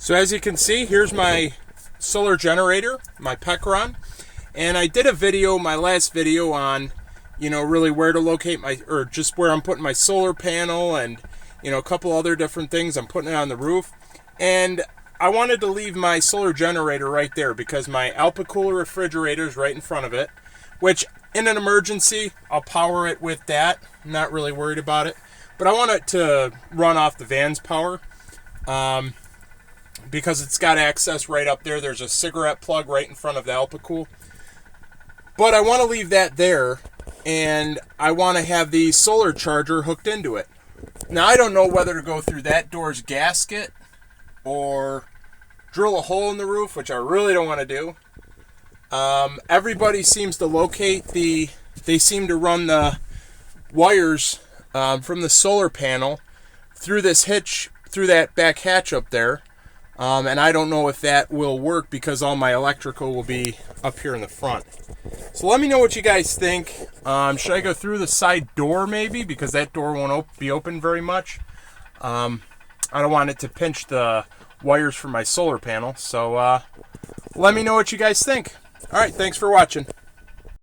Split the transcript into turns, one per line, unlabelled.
So as you can see, here's my solar generator, my Pecron. And I did a video, my last video, on, really where to locate or just where I'm putting my solar panel and, a couple other different things. I'm putting it on the roof. And I wanted to leave my solar generator right there because my Alpha-Cooler refrigerator is right in front of it, which in an emergency, I'll power it with that. I'm not really worried about it. But I want it to run off the van's power. Because it's got access right up there. There's a cigarette plug right in front of the Alpha-Cool. But I want to leave that there, and I want to have the solar charger hooked into it. Now, I don't know whether to go through that door's gasket or drill a hole in the roof, which I really don't want to do. Everybody seems to they seem to run the wires from the solar panel through this hitch, through that back hatch up there. And I don't know if that will work because all my electrical will be up here in the front. So let me know what you guys think. Should I go through the side door maybe? Because that door won't be open very much. I don't want it to pinch the wires for my solar panel. So let me know what you guys think. All right, thanks for watching.